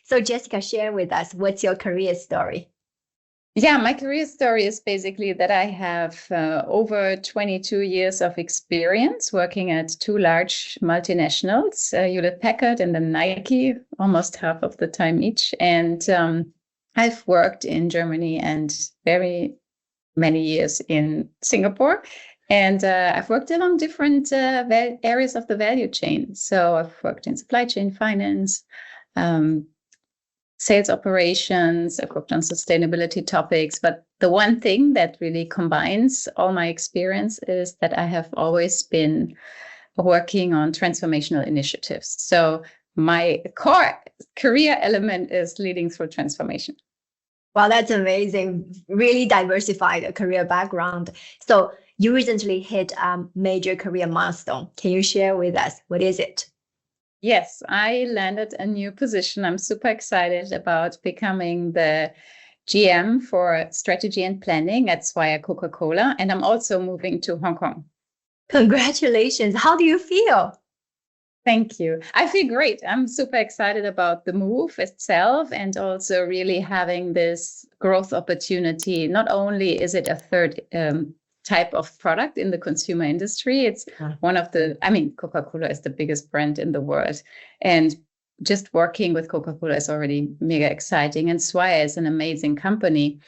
So Jessica, share with us, what's your career story? Yeah, my career story is basically that I have over 22 years of experience working at two large multinationals, Hewlett Packard and then Nike, almost half of the time each. And I've worked in Germany and very many years in Singapore. And I've worked along different areas of the value chain. So I've worked in supply chain finance, um, sales operations. I've worked on sustainability topics. But the one thing that really combines all my experience is that I have always been working on transformational initiatives. So my core career element is leading through transformation. Wow, that's amazing. Really diversified career background. So you recently hit a major career milestone. Can you share with us? What is it? Yes, I landed a new position. I'm super excited about becoming the GM for strategy and planning at Swire Coca-Cola. And I'm also moving to Hong Kong. Congratulations. How do you feel? Thank you. I feel great. I'm super excited about the move itself and also really having this growth opportunity. Not only is it a third type of product in the consumer industry, it's one of the, Coca-Cola is the biggest brand in the world. And just working with Coca-Cola is already mega exciting. And Swire is an amazing company,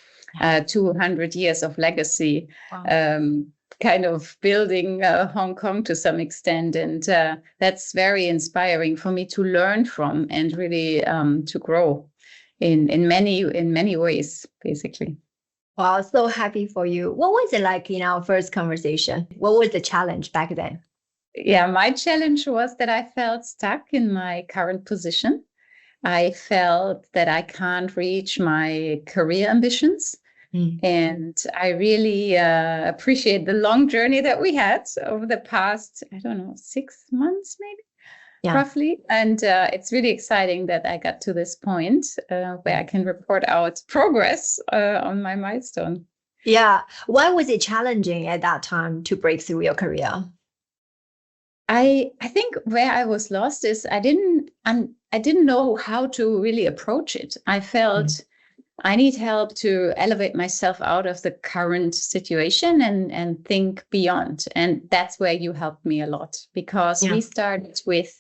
200 years of legacy. Wow. Kind of building Hong Kong to some extent. And that's very inspiring for me to learn from and really to grow in many ways, basically. Wow, so happy for you. What was it like in our first conversation? What was the challenge back then? Yeah, my challenge was that I felt stuck in my current position. I felt that I can't reach my career ambitions. And I really appreciate the long journey that we had over the past, 6 months, maybe, roughly. And it's really exciting that I got to this point where I can report out progress on my milestone. Yeah. Why was it challenging at that time to break through your career? I think where I was lost is I didn't know how to really approach it. I felt I need help to elevate myself out of the current situation and think beyond. And that's where you helped me a lot, because we started with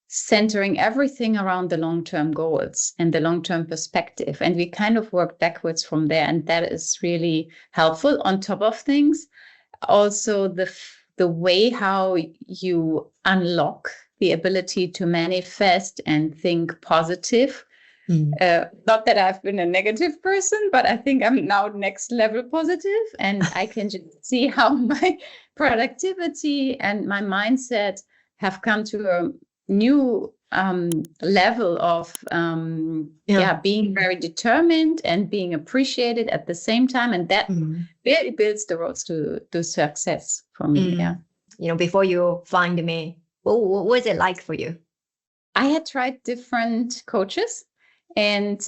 centering everything around the long-term goals and the long-term perspective. And we kind of worked backwards from there. And that is really helpful. On top of things, also the way how you unlock the ability to manifest and think positive. Not that I've been a negative person, but I think I'm now next level positive, and I can just see how my productivity and my mindset have come to a new level of being very determined and being appreciated at the same time, and that really builds the roads to success for me. Before you find me, what was it like for you? I had tried different coaches. And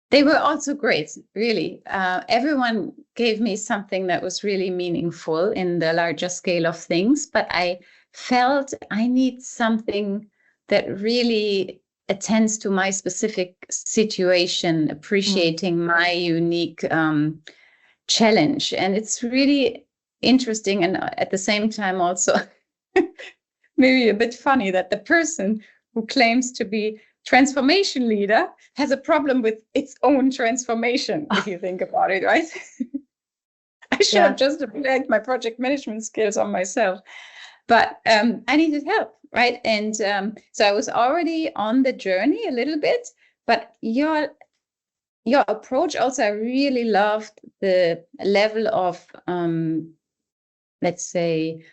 they were also great, really. Everyone gave me something that was really meaningful in the larger scale of things. But I felt I need something that really attends to my specific situation, appreciating my unique challenge. And it's really interesting. And at the same time, also maybe a bit funny that the person who claims to be transformation leader has a problem with its own transformation, if you think about it, right? I should have just applied my project management skills on myself, but I needed help, right? And so I was already on the journey a little bit, but your approach also, I really loved the level of, let's say,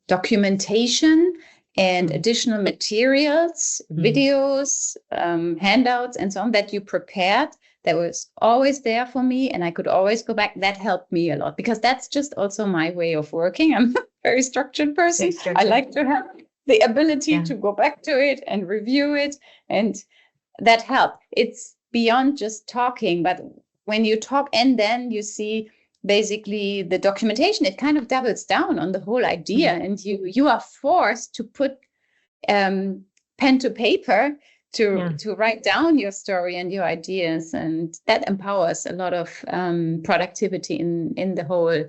documentation and additional materials, videos, handouts, and so on that you prepared, that was always there for me. And I could always go back. That helped me a lot, because that's just also my way of working. I'm a very structured person. I like to have the ability to go back to it and review it. And that helped. It's beyond just talking, but when you talk and then you see basically the documentation, it kind of doubles down on the whole idea, and you are forced to put pen to paper to write down your story and your ideas, and that empowers a lot of productivity in the whole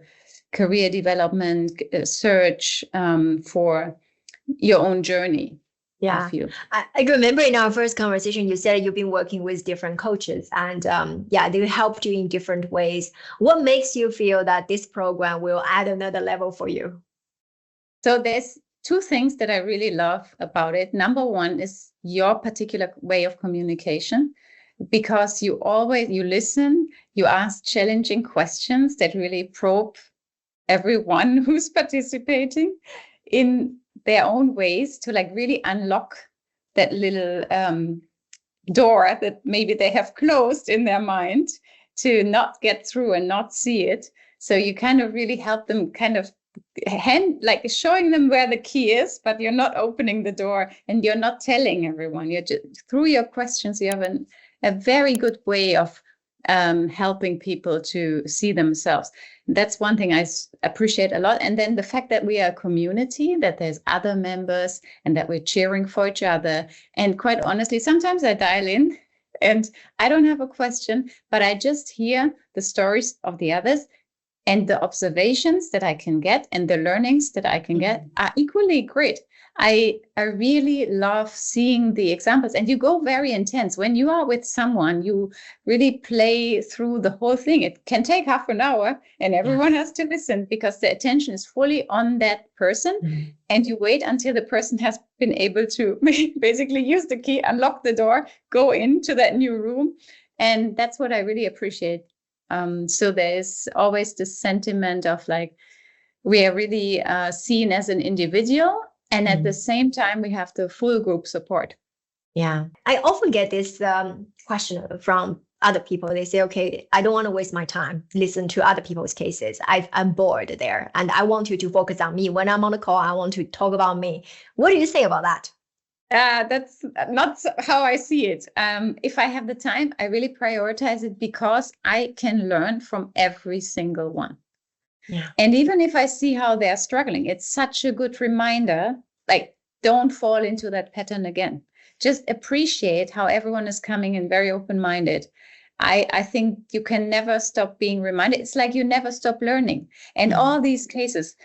career development search for your own journey. Yeah, I remember in our first conversation, you said you've been working with different coaches, and they helped you in different ways. What makes you feel that this program will add another level for you? So there's two things that I really love about it. Number one is your particular way of communication, because you listen, you ask challenging questions that really probe everyone who's participating in their own ways to like really unlock that little door that maybe they have closed in their mind to not get through and not see it. So you kind of really help them kind of like showing them where the key is, but you're not opening the door and you're not telling everyone. You're just, through your questions, you have a very good way of helping people to see themselves. That's one thing I appreciate a lot. And then the fact that we are a community, that there's other members and that we're cheering for each other. And quite honestly, sometimes I dial in and I don't have a question, but I just hear the stories of the others, and the observations that I can get and the learnings that I can get are equally great. I really love seeing the examples, and you go very intense. When you are with someone, you really play through the whole thing. It can take half an hour and everyone has to listen because the attention is fully on that person. And you wait until the person has been able to basically use the key, unlock the door, go into that new room. And that's what I really appreciate. So there's always this sentiment of like, we are really seen as an individual. And at the same time, we have the full group support. Yeah. I often get this question from other people. They say, okay, I don't want to waste my time, listen to other people's cases. I'm bored there. And I want you to focus on me. When I'm on the call, I want to talk about me. What do you say about that? That's not how I see it. If I have the time, I really prioritize it because I can learn from every single one. Yeah. And even if I see how they're struggling, it's such a good reminder, like, don't fall into that pattern again. Just appreciate how everyone is coming in very open-minded. I think you can never stop being reminded. It's like you never stop learning. And all these cases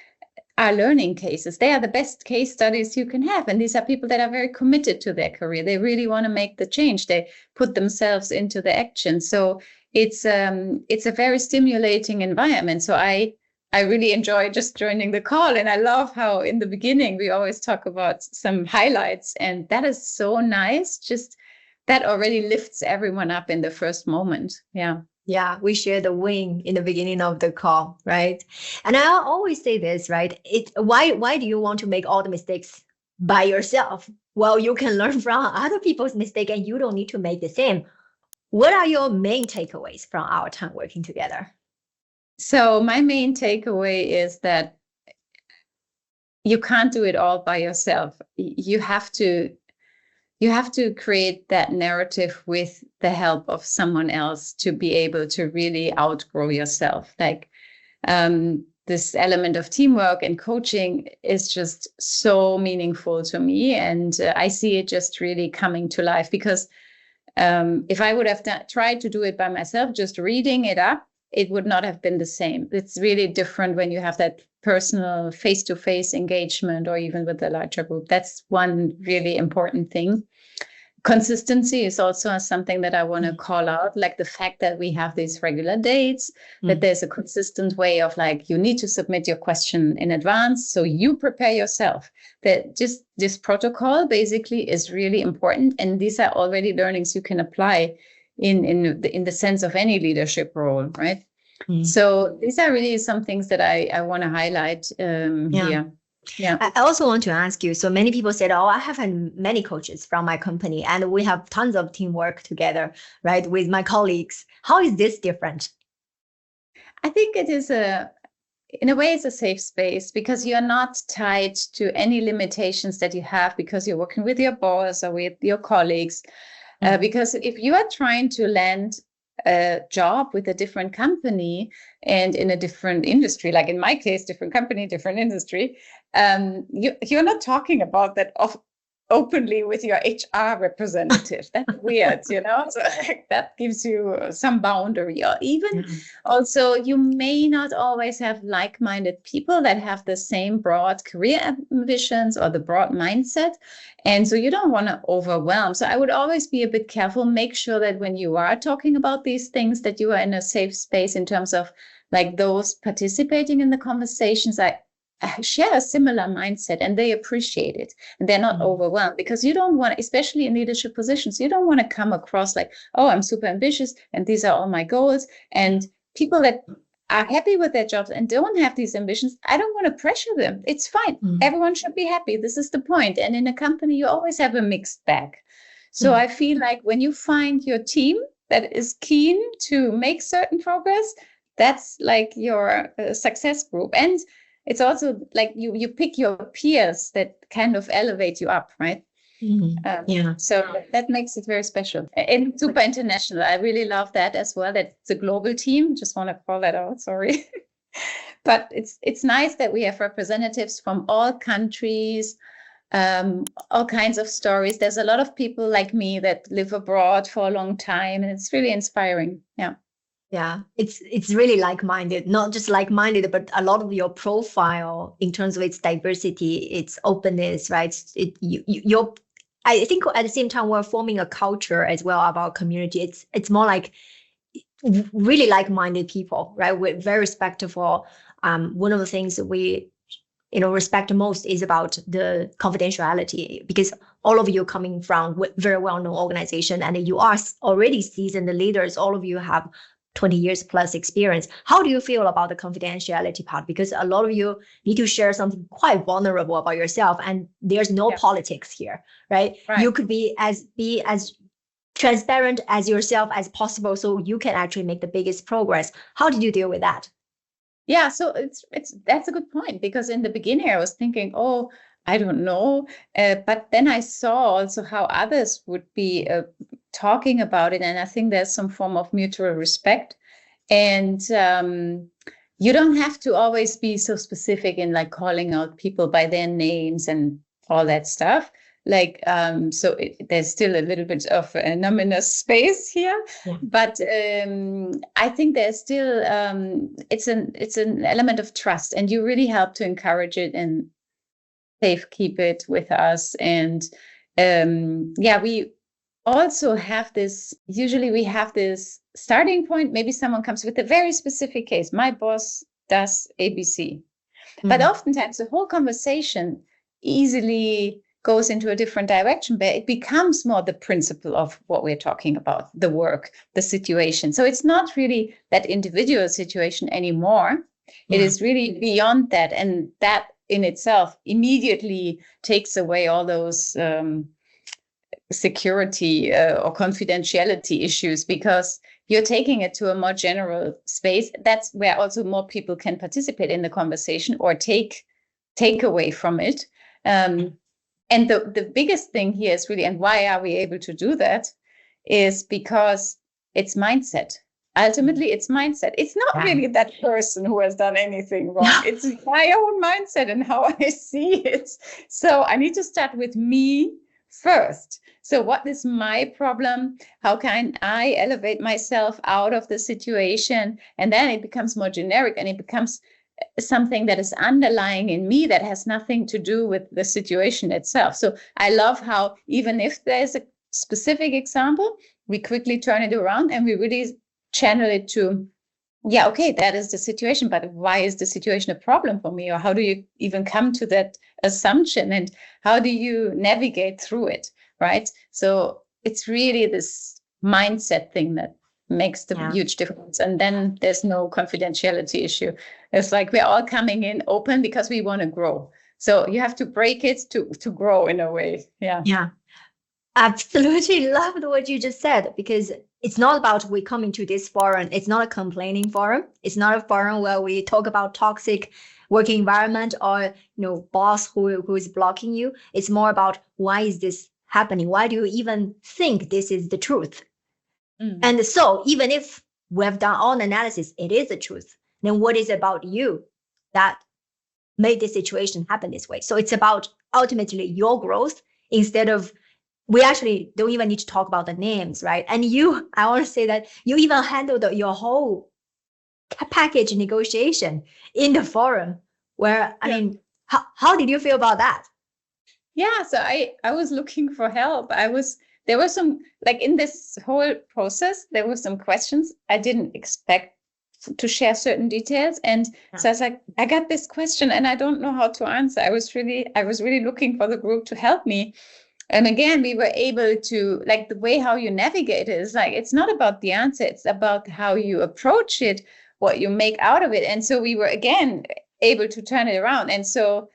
are learning cases. They are the best case studies you can have. And these are people that are very committed to their career. They really want to make the change. They put themselves into the action. So it's a very stimulating environment. So I really enjoy just joining the call. And I love how in the beginning, we always talk about some highlights. And that is so nice. Just that already lifts everyone up in the first moment. Yeah. Yeah, we share the win in the beginning of the call, right? And I always say this, right? Why do you want to make all the mistakes by yourself? Well, you can learn from other people's mistakes and you don't need to make the same. What are your main takeaways from our time working together? So my main takeaway is that you can't do it all by yourself. You have to create that narrative with the help of someone else to be able to really outgrow yourself. Like this element of teamwork and coaching is just so meaningful to me. And I see it just really coming to life because if I would have tried to do it by myself, just reading it up, it would not have been the same. It's really different when you have that personal face-to-face engagement or even with a larger group. That's one really important thing. Consistency is also something that I want to call out, like the fact that we have these regular dates, that there's a consistent way of like, you need to submit your question in advance. So you prepare yourself. That just this protocol basically is really important. And these are already learnings you can apply in the sense of any leadership role, right? So these are really some things that I want to highlight here. Yeah. I also want to ask you, so many people said, oh, I have many coaches from my company and we have tons of teamwork together, right, with my colleagues. How is this different? I think it is in a way, it's a safe space because you're not tied to any limitations that you have because you're working with your boss or with your colleagues. Because if you are trying to land a job with a different company and in a different industry, like in my case, different company, different industry, you're not talking about that openly with your HR representative. That's weird, so that gives you some boundary. Or even also, you may not always have like-minded people that have the same broad career ambitions or the broad mindset. And so you don't want to overwhelm. So I would always be a bit careful, make sure that when you are talking about these things, that you are in a safe space in terms of like those participating in the conversations. I share a similar mindset and they appreciate it and they're not overwhelmed, because you don't want, especially in leadership positions, you don't want to come across like, oh, I'm super ambitious and these are all my goals. And people that are happy with their jobs and don't have these ambitions, I don't want to pressure them. It's fine. Everyone should be happy. This is the point. And in a company, you always have a mixed bag. So I feel like when you find your team that is keen to make certain progress, that's like your success group. And it's also like you pick your peers that kind of elevate you up, right? So that makes it very special and super international. I really love that as well. That it's a global team. Just want to call that out. Sorry, but it's nice that we have representatives from all countries, all kinds of stories. There's a lot of people like me that live abroad for a long time, and it's really inspiring. Yeah, it's really like-minded, not just like-minded, but a lot of your profile in terms of its diversity, its openness, right? You're, I think at the same time we're forming a culture as well of our community. It's more like really like-minded people, right? We're very respectful. One of the things that we respect most is about the confidentiality, because all of you coming from very well-known organization and you are already seasoned leaders. All of you have 20 years plus experience. How do you feel about the confidentiality part? Because a lot of you need to share something quite vulnerable about yourself, and there's no politics here, right? You could be as transparent as yourself as possible, so you can actually make the biggest progress. How did you deal with that? Yeah, so that's a good point, because in the beginning I was thinking, oh, I don't know, but then I saw also how others would be talking about it, and I think there's some form of mutual respect, and you don't have to always be so specific in like calling out people by their names and all that stuff. Like there's still a little bit of a numinous space here, but I think there's still it's an element of trust, and you really help to encourage it and safe keep it with us. And we also have this, usually we have this starting point. Maybe someone comes with a very specific case. My boss does ABC, but oftentimes the whole conversation easily goes into a different direction, but it becomes more the principle of what we're talking about, the work, the situation. So it's not really that individual situation anymore. It is really beyond that. And that in itself immediately takes away all those security or confidentiality issues, because you're taking it to a more general space. That's where also more people can participate in the conversation or take away from it. And the biggest thing here is really, and why are we able to do that, is because it's mindset. Ultimately, it's mindset. It's not really that person who has done anything wrong. It's my own mindset and how I see it. So I need to start with me first. So what is my problem? How can I elevate myself out of the situation? And then it becomes more generic, and it becomes something that is underlying in me that has nothing to do with the situation itself. So I love how even if there's a specific example, we quickly turn it around and we really channel it to, okay, that is the situation, but why is the situation a problem for me? Or how do you even come to that assumption? And how do you navigate through it, right? So it's really this mindset thing that makes the huge difference. And then there's no confidentiality issue. It's like we're all coming in open because we want to grow. So you have to break it to grow in a way. Yeah. Absolutely loved what you just said, because it's not about we come into this forum. It's not a complaining forum. It's not a forum where we talk about toxic working environment or boss who is blocking you. It's more about, why is this happening? Why do you even think this is the truth? And so even if we have done all the analysis, it is the truth, then what is about you that made this situation happen this way? So it's about ultimately your growth. instead of, we actually don't even need to talk about the names, right? And I want to say that you even handled your whole package negotiation in the forum where, I mean, how did you feel about that? Yeah, so I was looking for help. There were some, like in this whole process, there were some questions I didn't expect to share certain details. And so I was like, I got this question and I don't know how to answer. I was really looking for the group to help me. And again, we were able to, like, the way how you navigate it is like, it's not about the answer, it's about how you approach it, what you make out of it. And so we were again able to turn it around. And so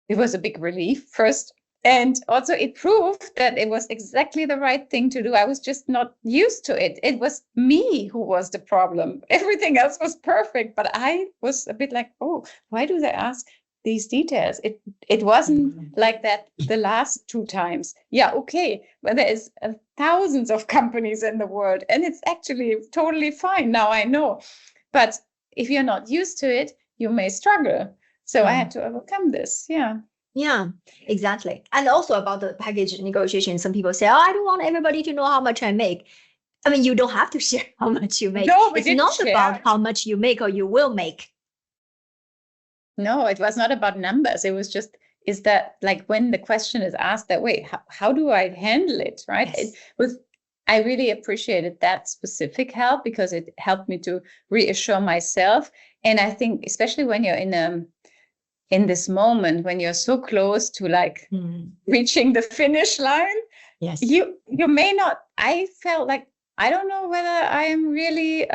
it was a big relief first. And also it proved that it was exactly the right thing to do. I was just not used to it. It was me who was the problem. Everything else was perfect. But I was a bit like, oh, why do they ask these details? It wasn't like that the last 2 times. Yeah, okay. But there is thousands of companies in the world. And it's actually totally fine. Now I know. But if you're not used to it, you may struggle. So I had to overcome this. Yeah. Yeah, exactly. And also about the package negotiation, some people say, oh, I don't want everybody to know how much I make. I mean, you don't have to share how much you make. No, it's not about how much you make or you will make. No, it was not about numbers. It was just, is that like when the question is asked that way, how do I handle it? Right. Yes. I really appreciated that specific help because it helped me to reassure myself. And I think, especially when you're in this moment when you're so close to like reaching the finish line, yes, you may not. I felt like I don't know whether I am really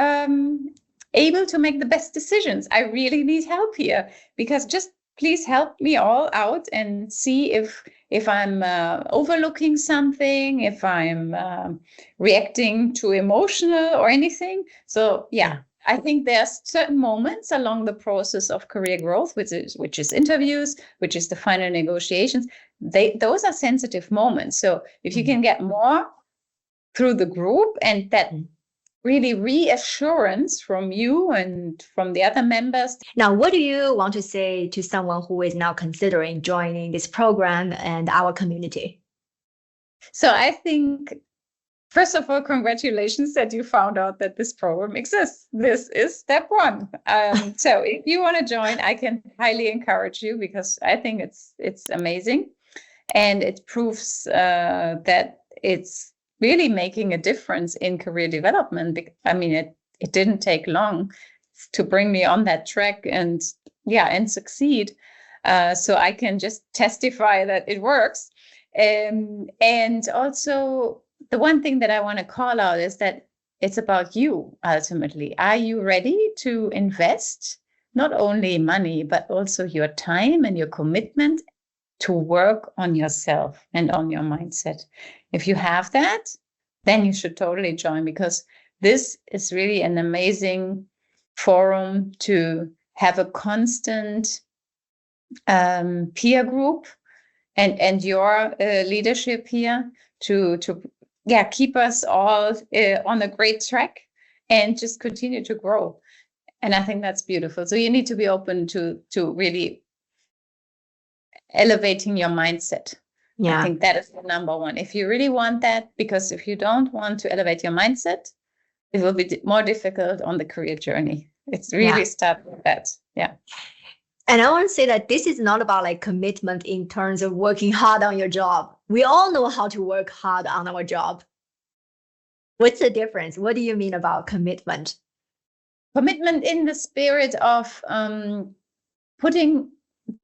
able to make the best decisions. I really need help here, because just please help me all out and see if I'm overlooking something, if I'm reacting too emotional or anything. So yeah. I think there's certain moments along the process of career growth, which is interviews, which is the final negotiations. Those are sensitive moments. So if you can get more through the group and that really reassurance from you and from the other members. Now, what do you want to say to someone who is now considering joining this program and our community? So I think, first of all, congratulations that you found out that this program exists. This is step 1. So if you want to join, I can highly encourage you, because I think it's amazing. And it proves that it's really making a difference in career development. I mean, it didn't take long to bring me on that track and succeed. So I can just testify that it works. And also, the one thing that I want to call out is that it's about you, ultimately. Are you ready to invest not only money, but also your time and your commitment to work on yourself and on your mindset? If you have that, then you should totally join, because this is really an amazing forum to have a constant peer group and your leadership here to keep us all on a great track and just continue to grow. And I think that's beautiful. So you need to be open to really elevating your mindset. Yeah. I think that is the number one. If you really want that, because if you don't want to elevate your mindset, it will be more difficult on the career journey. It's really start with that. Yeah. And I want to say that this is not about like commitment in terms of working hard on your job. We all know how to work hard on our job. What's the difference? What do you mean about commitment? Commitment in the spirit of putting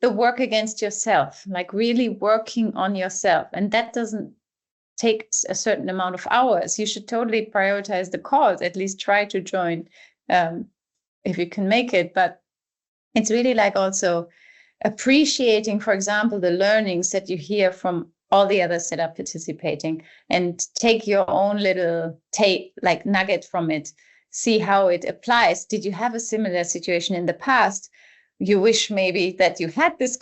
the work against yourself, like really working on yourself. And that doesn't take a certain amount of hours. You should totally prioritize the cause, at least try to join if you can make it. But it's really like also appreciating, for example, the learnings that you hear from all the others that are participating, and take your own little like nugget from it, see how it applies. Did you have a similar situation in the past? You wish maybe that you had this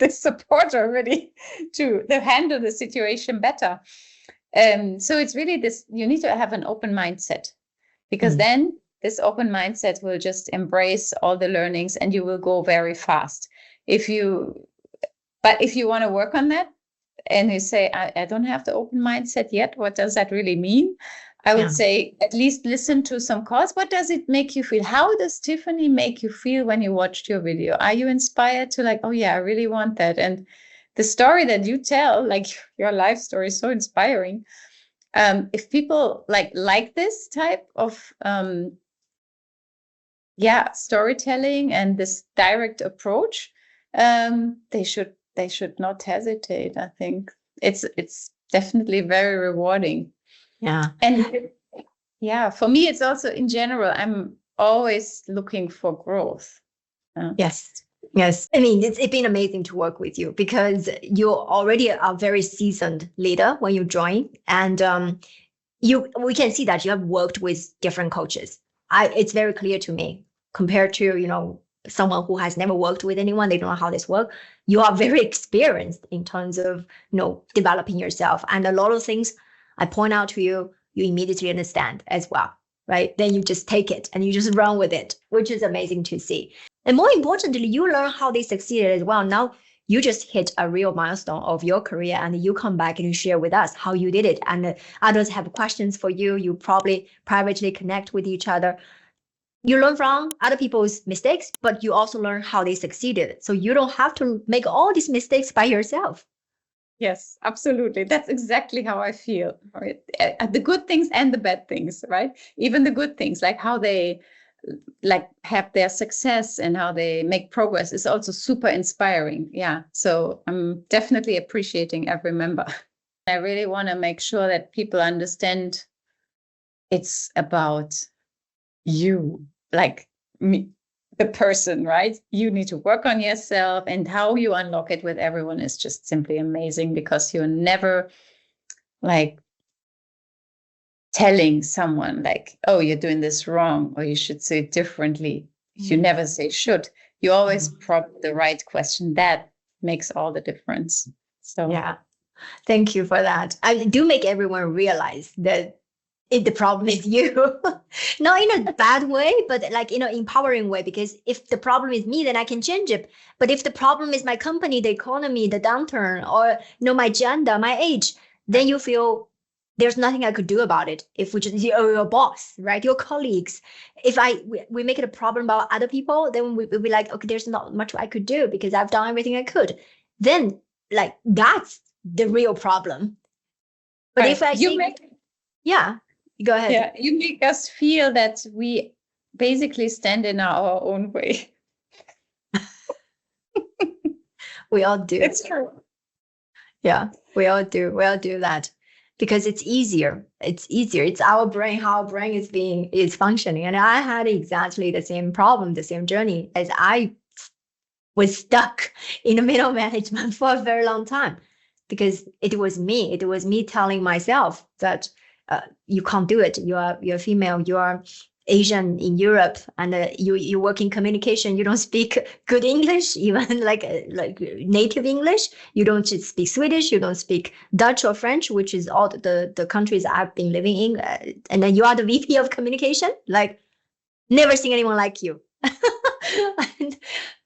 support already to handle the situation better. So it's really this, you need to have an open mindset, because then this open mindset will just embrace all the learnings and you will go very fast. But if you want to work on that, and you say, I don't have the open mindset yet. What does that really mean? I would say at least listen to some calls. What does it make you feel? How does Tiffany make you feel when you watched your video? Are you inspired to like, oh yeah, I really want that? And the story that you tell, like your life story is so inspiring. If people like this type of storytelling and this direct approach, they should not hesitate. I think it's definitely very rewarding. Yeah. And for me, it's also in general, I'm always looking for growth. Yes. I mean, it's been amazing to work with you because you're already a very seasoned leader when you join, and we can see that you have worked with different coaches. It's very clear to me compared to someone who has never worked with anyone, they don't know how this works. You are very experienced in terms of developing yourself, and a lot of things I point out to you, you immediately understand as well, right? Then you just take it and you just run with it, which is amazing to see. And more importantly, you learn how they succeeded as well. Now you just hit a real milestone of your career, and you come back and you share with us how you did it. And others have questions for you. You probably privately connect with each other. You learn from other people's mistakes, but you also learn how they succeeded. So you don't have to make all these mistakes by yourself. Yes, absolutely. That's exactly how I feel. Right? The good things and the bad things, right? Even the good things, like how they have their success and how they make progress is also super inspiring. Yeah. So I'm definitely appreciating every member. I really want to make sure that people understand it's about you, like me, the person, right? You need to work on yourself, and how you unlock it with everyone is just simply amazing, because you're never telling someone oh, you're doing this wrong, or you should say it differently. You never say should. You always prompt the right question. That makes all the difference. So yeah, thank you for that. I do make everyone realize that the problem is you. Not in a bad way, but empowering way, because if the problem is me, then I can change it. But if the problem is my company, the economy, the downturn, or my gender, my age, then you feel there's nothing I could do about it. If your boss, right, your colleagues, if we make it a problem about other people, then we'll be like, okay, there's not much I could do because I've done everything I could. Then that's the real problem. But if I think, go ahead. Yeah, you make us feel that we basically stand in our own way. We all do. It's true. Yeah, we all do. We all do that because it's easier. It's easier. It's our brain, how our brain is functioning. And I had exactly the same problem, the same journey, as I was stuck in the middle management for a very long time, because it was me. It was me telling myself that you can't do it. You're female. You are Asian in Europe, and you work in communication. You don't speak good English, even like native English. You don't speak Swedish. You don't speak Dutch or French, which is all the countries I've been living in. And then you are the VP of communication. Never seen anyone like you.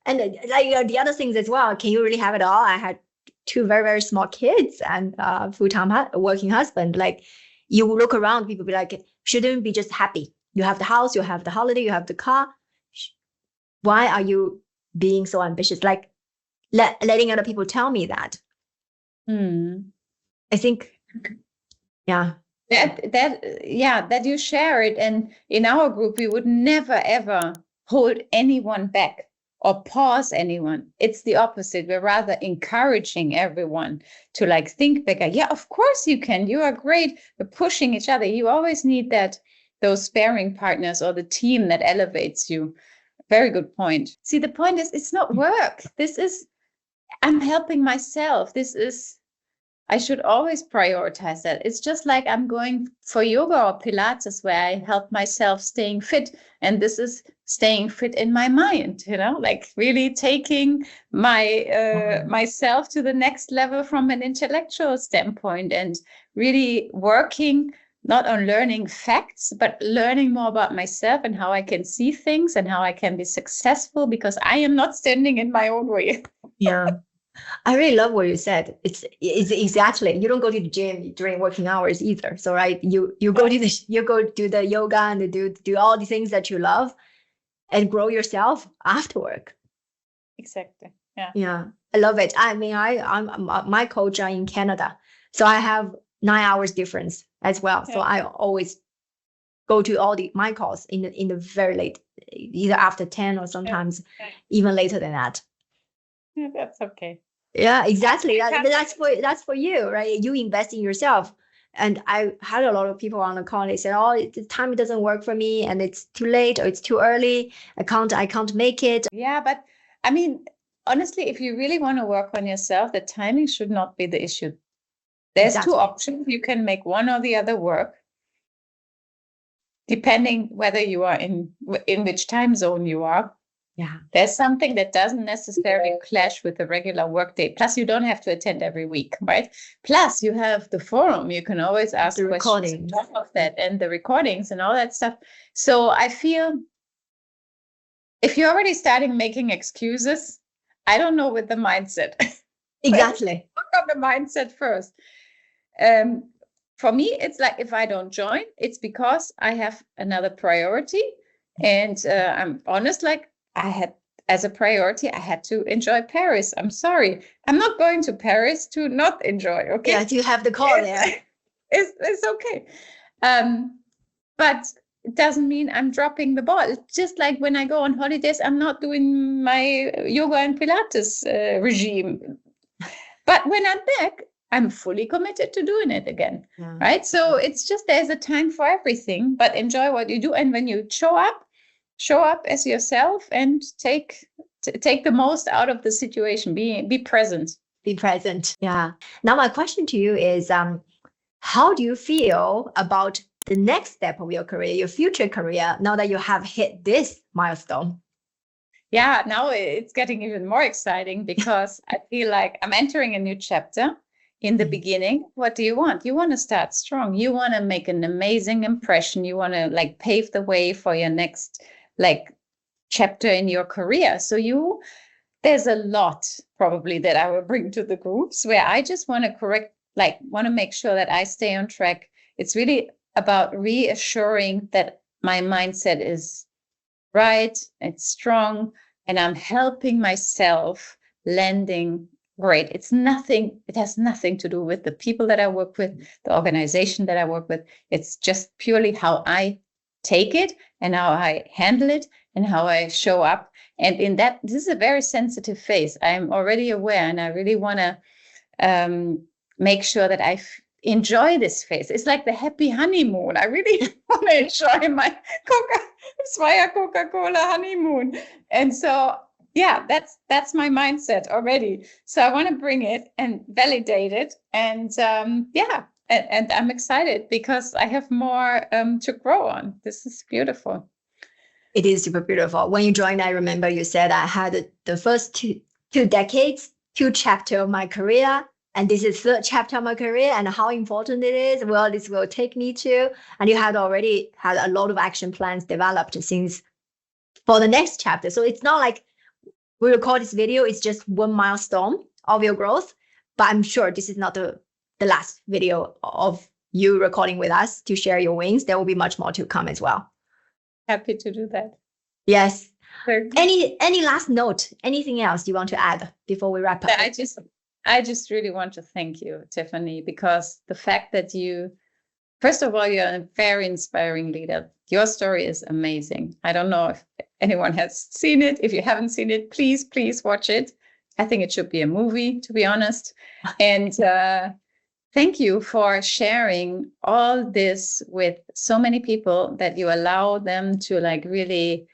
and the other things as well. Can you really have it all? I had 2 very, very small kids and full-time working husband. You look around, people be like, shouldn't be just happy. You have the house, you have the holiday, you have the car. Why are you being so ambitious? Letting other people tell me that. I think, that you share it. And in our group, we would never, ever hold anyone back or pause anyone. It's the opposite. We're rather encouraging everyone to think bigger. Yeah, of course you can. You are great. We're pushing each other. You always need those sparring partners or the team that elevates you. Very good point. See, the point is, it's not work. I'm helping myself. I should always prioritize that. It's just like I'm going for yoga or Pilates, where I help myself staying fit. And this is staying fit in my mind, really taking myself to the next level from an intellectual standpoint, and really working not on learning facts, but learning more about myself and how I can see things and how I can be successful, because I am not standing in my own way. Yeah. I really love what you said. It's exactly, you don't go to the gym during working hours either. So right, you go to you go do the yoga and do all the things that you love and grow yourself after work. Exactly. Yeah. Yeah, I love it. I mean, I'm my coach are in Canada, so I have 9 hours difference as well. So I always go to all my calls in the very late, either after 10 or sometimes even later than that. Yeah, that's okay. Yeah, exactly. That's for you, right? You invest in yourself. And I had a lot of people on the call. They said, "Oh, the time doesn't work for me, and it's too late or it's too early. I can't make it." Yeah, but I mean, honestly, if you really want to work on yourself, the timing should not be the issue. There's Exactly. two options. You can make one or the other work, depending whether you are in which time zone you are. Yeah. There's something that doesn't necessarily clash with the regular workday. Plus, you don't have to attend every week, right? Plus, you have the forum. You can always ask The questions recording. on top of that, and the recordings and all that stuff. So I feel if you're already starting making excuses, I don't know with the mindset. Exactly. Work on the mindset first. For me, it's like if I don't join, it's because I have another priority. And I'm honest, like I had as a priority, I had to enjoy Paris. I'm sorry. I'm not going to Paris to not enjoy. Okay. Yeah, you have the call there. It's okay. But it doesn't mean I'm dropping the ball. It's just like when I go on holidays, I'm not doing my yoga and Pilates regime. But when I'm back, I'm fully committed to doing it again. Yeah. Right. So it's just there's a time for everything, but enjoy what you do. And when you show up as yourself and take the most out of the situation. Be present. Be present. Yeah. Now my question to you is how do you feel about the next step of your career, your future career, now that you have hit this milestone? Yeah, now it's getting even more exciting because I feel like I'm entering a new chapter. In the beginning, what do you want? You want to start strong. You want to make an amazing impression. You want to like pave the way for your next like chapter in your career. So there's a lot probably that I will bring to the groups where I just want to make sure that I stay on track. It's really about reassuring that my mindset is right, it's strong, and I'm helping myself landing great. It has nothing to do with the people that I work with, the organization that I work with. It's just purely how I take it and how I handle it and how I show up. And in that, this is a very sensitive phase. I'm already aware, and I really want to make sure that I enjoy this phase. It's like the happy honeymoon. I really want to enjoy my Swire Coca-Cola honeymoon. And so, yeah, that's my mindset already. So I want to bring it and validate it. And and I'm excited because I have more to grow on. This is beautiful. It is super beautiful. When you joined, I remember you said I had the first two decades, 2 chapters of my career. And this is 3rd chapter of my career and how important it is. Well, this will take me to, and you had already had a lot of action plans developed since for the next chapter. So it's not like we record this video, it's just one milestone of your growth. But I'm sure this is not the last video of you recording with us to share your wins. There will be much more to come as well. Happy to do that. Yes. Any last note? Anything else you want to add before we wrap up? I just really want to thank you, Tiffany, because the fact that first of all, you're a very inspiring leader. Your story is amazing. I don't know if anyone has seen it. If you haven't seen it, please watch it. I think it should be a movie, to be honest. And thank you for sharing all this with so many people, that you allow them to like really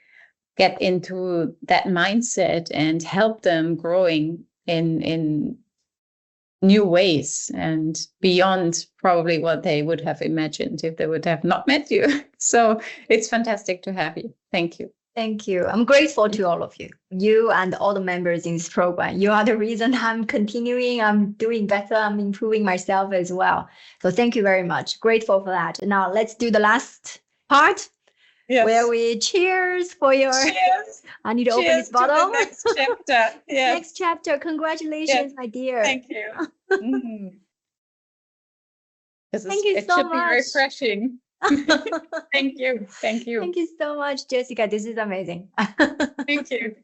get into that mindset and help them growing in new ways and beyond probably what they would have imagined if they would have not met you. So it's fantastic to have you. Thank you. Thank you. I'm grateful to all of you and all the members in this program. You are the reason I'm continuing. I'm doing better. I'm improving myself as well. So thank you very much. Grateful for that. Now let's do the last part. Yes. where we cheers for your. Cheers. I need to open Cheers this bottle. to the next chapter. Yes. Next chapter. Congratulations, my dear. Thank you. Thank you it so should be much. refreshing. Thank you. Thank you. Thank you so much, Jessica. This is amazing. Thank you.